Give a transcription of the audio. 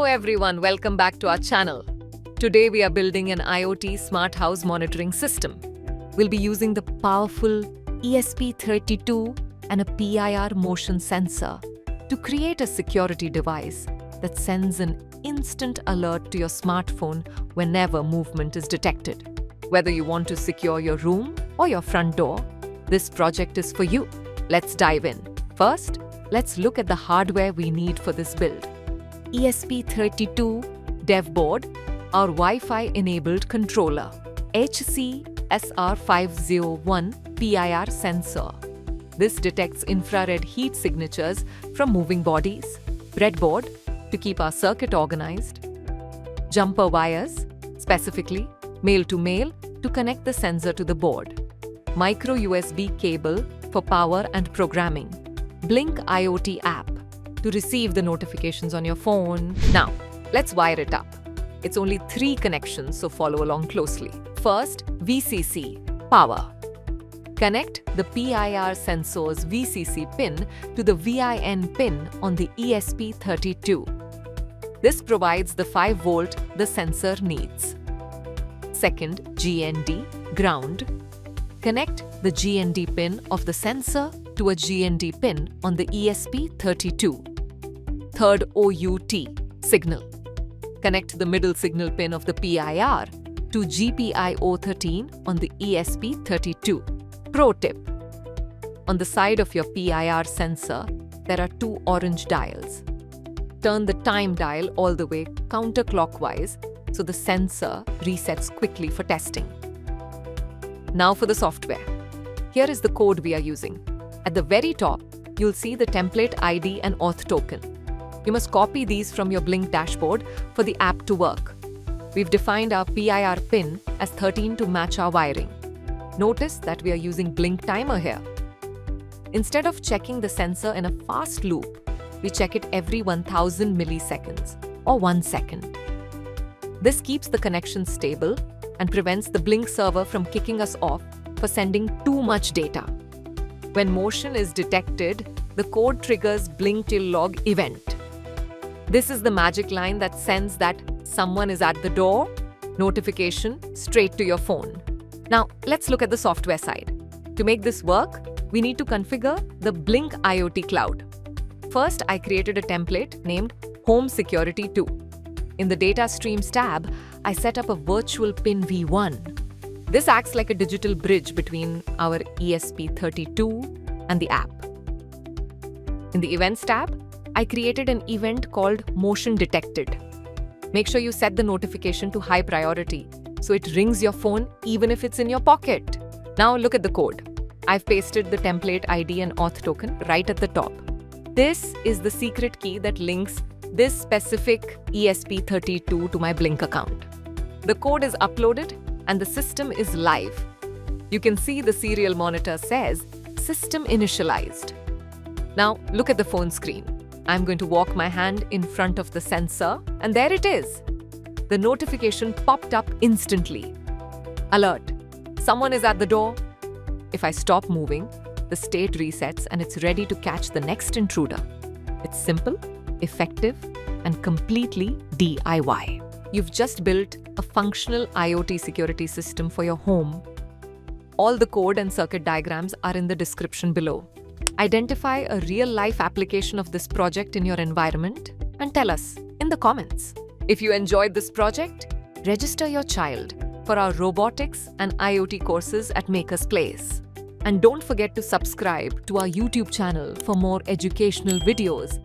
everyone, welcome back to our channel. Today we are building an IoT Smart House Monitoring system. We'll be using the powerful ESP32 and a PIR motion sensor to create a security device that sends an instant alert to your smartphone whenever movement is detected. Whether you want to secure your room or your front door, this project is for you. Let's dive in. First, let's look at the hardware we need for this build. ESP32 dev board, our Wi-Fi enabled controller, HCSR501 PIR sensor. This detects infrared heat signatures from moving bodies, breadboard to keep our circuit organized, jumper wires, specifically male-to-male to connect the sensor to the board, micro USB cable for power and programming, Blynk IoT app to receive the notifications on your phone. Now, let's wire it up. It's only 3 connections, so follow along closely. First, VCC, power. Connect the PIR sensor's VCC pin to the VIN pin on the ESP32. This provides the 5-volt the sensor needs. Second, GND, ground. Connect the GND pin of the sensor to a GND pin on the ESP32. Third, OUT, signal. Connect the middle signal pin of the PIR to GPIO13 on the ESP32. Pro tip: on the side of your PIR sensor, there are 2 orange dials. Turn the time dial all the way counterclockwise so the sensor resets quickly for testing. Now for the software. Here is the code we are using. At the very top, you'll see the template ID and auth token. You must copy these from your Blynk dashboard for the app to work. We've defined our PIR pin as 13 to match our wiring. Notice that we are using Blynk timer here. Instead of checking the sensor in a fast loop, we check it every 1000 milliseconds or 1 second. This keeps the connection stable and prevents the Blynk server from kicking us off for sending too much data. When motion is detected, the code triggers Blynk till log event. This is the magic line that sends that someone is at the door notification straight to your phone. Now, let's look at the software side. To make this work, we need to configure the Blynk IoT Cloud. First, I created a template named Home Security 2. In the Data Streams tab, I set up a virtual pin V1. This acts like a digital bridge between our ESP32 and the app. In the Events tab, I created an event called Motion Detected. Make sure you set the notification to high priority so it rings your phone even if it's in your pocket. Now look at the code. I've pasted the template ID and auth token right at the top. This is the secret key that links this specific ESP32 to my Blynk account. The code is uploaded and the system is live. You can see the serial monitor says System Initialized. Now look at the phone screen. I'm going to walk my hand in front of the sensor and there it is. The notification popped up instantly. Alert: someone is at the door. If I stop moving, the state resets and it's ready to catch the next intruder. It's simple, effective, and completely DIY. You've just built a functional IoT security system for your home. All the code and circuit diagrams are in the description below. Identify a real-life application of this project in your environment and tell us in the comments. If you enjoyed this project, register your child for our robotics and IoT courses at MakersPlace. And don't forget to subscribe to our YouTube channel for more educational videos